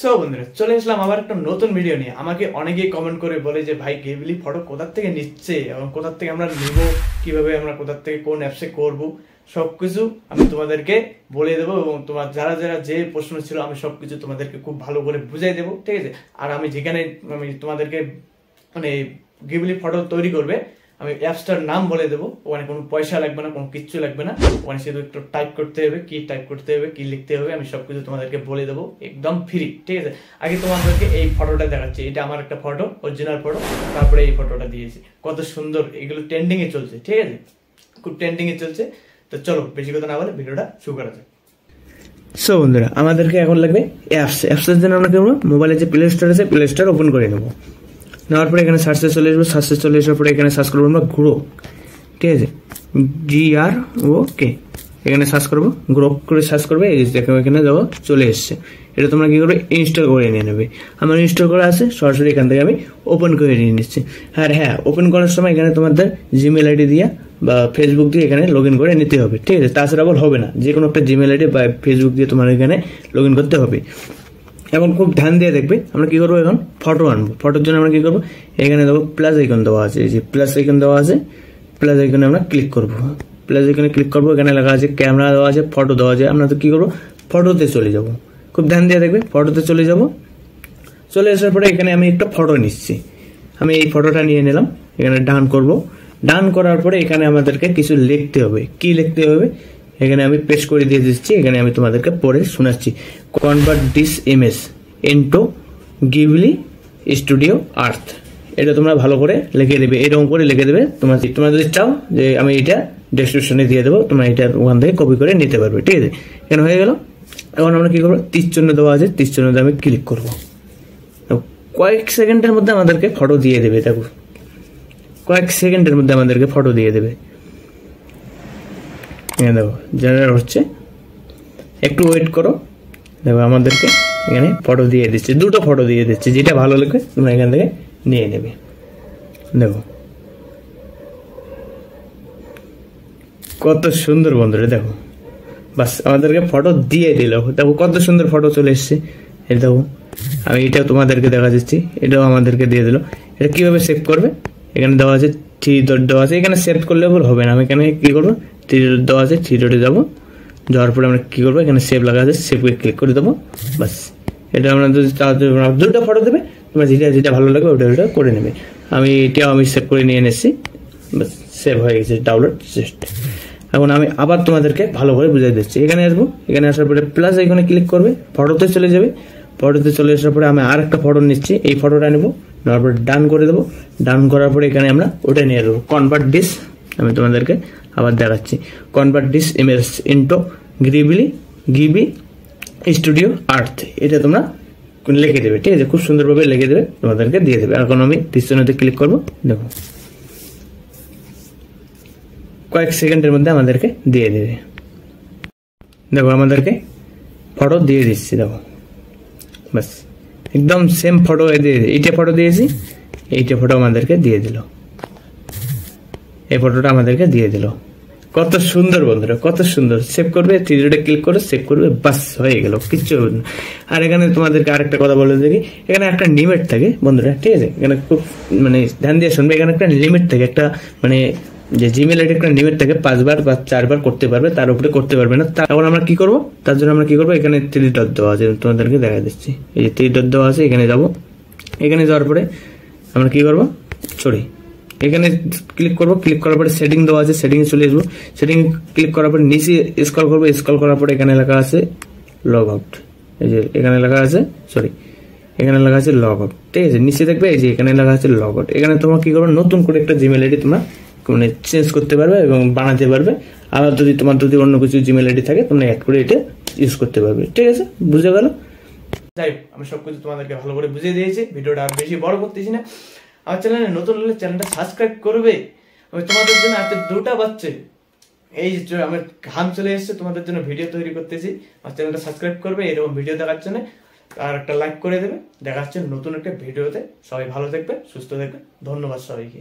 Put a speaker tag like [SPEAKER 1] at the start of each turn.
[SPEAKER 1] So বন্ধুরা চলে আসলাম আবার একটা নতুন ভিডিও নিয়ে। আমাকে অনেকেই কমেন্ট করে বলে যে ভাই গিবলি ফটো কোথা থেকে নিচ্ছে এবং কোথা থেকে আমরা নিব, কিভাবে আমরা কোথা থেকে কোন অ্যাপসে করব, সবকিছু আমি তোমাদেরকে বলে দেবো এবং তোমার যারা যারা যে প্রশ্ন ছিল আমি সবকিছু তোমাদেরকে খুব ভালো করে বুঝাই দেবো, ঠিক আছে। আর আমি যেখানে আমি তোমাদেরকে মানে গিবলি ফটো তৈরি করবে আমি অ্যাপসটার নাম বলে দেবো, ওখানে কোনো পয়সা লাগবে না, কোনো কিচ্ছু লাগবে না, ওখানে শুধু একটু টাইপ করতে হবে, কি টাইপ করতে হবে, কি লিখতে হবে, আমি সবকিছু তোমাদেরকে বলে দেবো একদম ফ্রি, ঠিক আছে। আগে তোমাদেরকে এই ফটোটা দেখাচ্ছি, এটা আমার একটা ফটো, অরিজিনাল ফটো। তারপরে এই ফটোটা দিয়েছি, কত সুন্দর, এগুলো ট্রেন্ডিং এ চলছে, ঠিক আছে, খুব ট্রেন্ডিং এ চলছে। তো চলো বেশি কথা না বলে ভিডিওটা শুরু করা যাক। সো বন্ধুরা আমাদেরকে এখন লাগবে অ্যাপসের জন্য আমরা কি করবো, মোবাইলে যে প্লে স্টোর আছে প্লে স্টোর ওপেন করে নেবো। নেওয়ার পরে এখানে সার্চে চলে আসবো, সার্চে চলে আসার পরে এখানে সার্চ করবো আমরা গ্রোক, ঠিক আছে, GROK, এখানে সার্চ করবো, গ্রোক করে সার্চ করবে, এই দেখো এখানে দেখো চলে এসছে। এটা তোমরা কি করবে, ইনস্টল করে নিয়ে নেবে। আমার ইনস্টল করা আছে, সরাসরি এখান থেকে আমি ওপেন করে নিয়ে নিচ্ছি। আর হ্যাঁ, ওপেন করার সময় এখানে তোমাদের জিমেল আইডি দিয়া বা ফেসবুক দিয়ে এখানে লগ ইন করে নিতে হবে, ঠিক আছে। তাছাড়া আবার হবে না, যে কোনো একটা জিমেল আইডি বা ফেসবুক দিয়ে তোমার এখানে লগ ইন করতে হবে। এখন খুব ধ্যান দিয়ে দেখবে, আমরা কি করবো, এখন ফটো আনবো। ফটোর জন্য আমরা কি করবো, এখানে দেখো প্লাস আইকন দেওয়া আছে, এই যে প্লাস আইকন দেওয়া আছে, প্লাস আইকনে আমরা ক্লিক করবো। প্লাস আইকনে ক্লিক করবো, এখানে লেখা আছে ক্যামেরা দেওয়া আছে, ফটো দেওয়া আছে। আমরা তো কি করবো, ফটোতে চলে যাব। খুব ধ্যান দিয়ে দেখবে, ফটোতে চলে যাব। চলে আসার পরে এখানে আমি একটা ফটো নিচ্ছি, আমি এই ফটোটা নিয়ে নিলাম। এখানে ডান করব, ডান করার পরে এখানে আমাদেরকে কিছু লিখতে হবে। কি লিখতে হবে, এখানে আমি পেস্ট করে দিয়ে দিচ্ছি। এখানে আমি তোমাদেরকে পড়ে শোনাচ্ছি, convert this image into Ghibli studio art. এটা তোমরা ভালো করে লিখে দেবে, এরকম করে লিখে দেবে। তোমরা যদি চাও যে আমি এটা ডেসক্রিপশনে দিয়ে দেবো, তোমরা এটা ওখান থেকে কপি করে নিতে পারবে, ঠিক আছে। এখানে হয়ে গেল। এখন আমরা কি করবো, 30 চিহ্ন দেওয়া আছে, 30 চিহ্নতে আমি ক্লিক করবো। কয়েক সেকেন্ডের মধ্যে আমাদেরকে ফটো দিয়ে দেবে, দেখো কয়েক সেকেন্ডের মধ্যে আমাদেরকে ফটো দিয়ে দেবে। দেখো জেনারেট হচ্ছে, একটু ওয়েট করো। দেখো আমাদেরকে এখানে ফটো দিয়ে দিচ্ছে, দুটো ফটো দিয়ে দিচ্ছে, যেটা ভালো লাগে তোমরা এখান থেকে নিয়ে নেবে। দেখো কত সুন্দর বন্ধুরা, দেখো বাস আমাদেরকে ফটো দিয়ে দিল। দেখো কত সুন্দর ফটো চলে এসছে। এটা দেখো, আমি এটাও তোমাদেরকে দেখা যাচ্ছি, এটাও আমাদেরকে দিয়ে দিল। এটা কিভাবে সেভ করবে, এখানে দেওয়া আছে 3 ডট দেওয়া আছে। এখানে সেভ করলে হবে না, আমি এখানে কি করবো, 3 ডট দেওয়া আছে, 3 ডটে যাবো। যাওয়ার পরে আমরা কি করবো, এখানে সেভ লাগা আছে, সেভে ক্লিক করে দেবো। বাস এটা আমরা যদি দুটো ফটো দেবে, তোমরা যেটা যেটা ভালো লাগবে ওটা ওটা করে নেবে। আমি এটাও আমি সেভ করে নিয়ে এনেছি, বাস সেভ হয়ে গেছে, ডাউনলোড জাস্ট। এখন আমি আবার তোমাদেরকে ভালো করে বুঝিয়ে দিচ্ছি। এখানে আসবো, এখানে আসার পরে প্লাস এখানে ক্লিক করবে, ফটোতে চলে যাবে। ফটোতে চলে আসার পরে আমি আর একটা ফটো নিচ্ছি, এই ফটোটা নেবো, নেওয়ার পরে ডান করে দেবো। ডান করার পরে এখানে আমরা ওটা নিয়ে দেবো, কনভার্ট দিস। আমি তোমাদেরকে আবার দেখাচ্ছি, convert this image into Ghibli studio art. এটা তোমরা লিখে দেবে, ঠিক আছে, খুব সুন্দরভাবে লিখে দেবে, তোমাদেরকে দিয়ে দেবে। এখন আমি ডিসপ্লেতে ক্লিক করবো, দেখো কয়েক সেকেন্ডের মধ্যে আমাদেরকে দিয়ে দেবে। দেখো আমাদেরকে ফটো দিয়ে দিচ্ছি, দেখো বাস একদম সেম ফটো দিয়ে, এইটা ফটো দিয়েছি, এইটা ফটো আমাদেরকে দিয়ে দিল, এই ফটোটা আমাদেরকে দিয়ে দিল। কত সুন্দর বন্ধুরা, কত সুন্দর। সেভ করবে, 3 ডটে ক্লিক করে সেভ করবে, বাস হয়ে গেল, কিচ্ছু হবে না। আর এখানে তোমাদেরকে আরেকটা কথা বলে দেখি, এখানে একটা লিমিট থাকে বন্ধুরা, ঠিক আছে, এখানে খুব মানে ধ্যান দিয়ে শুনবে। এখানে একটা লিমিট থাকে, একটা মানে যে জিমেল আইডি একটা লিমিট থাকে, 5 বার বা 4 বার করতে পারবে, তার উপরে করতে পারবে না। এখন আমরা কি করবো, তার জন্য আমরা কি করবো, এখানে 3 ডট দেওয়া আছে, তোমাদেরকে দেখা দিচ্ছি, এই যে 3 ডট দেওয়া আছে, এখানে যাবো। এখানে যাওয়ার পরে আমরা কি করবো, এখানে ক্লিক করবো। ক্লিক করার পরে সেটিং দেওয়া আছে, সেটিং এ চলে আসবো। সেটিং ক্লিক করার পরে নিচে স্ক্রল করবো, স্ক্রল করার পরে এখানে লেখা আছে লগ আউট, এই যে এখানে লেখা আছে, এখানে লেখা আছে লগ আউট, ঠিক আছে। নিচে দেখবে এই যে এখানে লেখা আছে লগ আউট। এখানে তোমরা কি করবে, নতুন করে একটা জিমেল আইডি তোমরা মানে চেঞ্জ করতে পারবে এবং বানাতে পারবে। আবার যদি তোমার অন্য কিছু জিমেল আইডি থাকে, তোমরা অ্যাড করে এটা ইউজ করতে পারবে, ঠিক আছে, বুঝে গেল। যাই হোক, আমি সবকিছু তোমাদেরকে ভালো করে বুঝিয়ে দিয়েছি, ভিডিওটা আর বেশি বড় করতেছি না। আমার চ্যানেলে নতুন হলে চ্যানেলটা সাবস্ক্রাইব করবে। আমি তোমাদের জন্য আজকে 2টা বাচ্চা, এই যে আমার ঘাম চলে এসছে, তোমাদের জন্য ভিডিও তৈরি করতেছি। আমার চ্যানেলটা সাবস্ক্রাইব করবে এরকম ভিডিও দেখার জন্য, আর একটা লাইক করে দেবে। দেখা হচ্ছে নতুন একটা ভিডিওতে। সবাই ভালো থাকবে, সুস্থ থাকবে, ধন্যবাদ সবাইকে।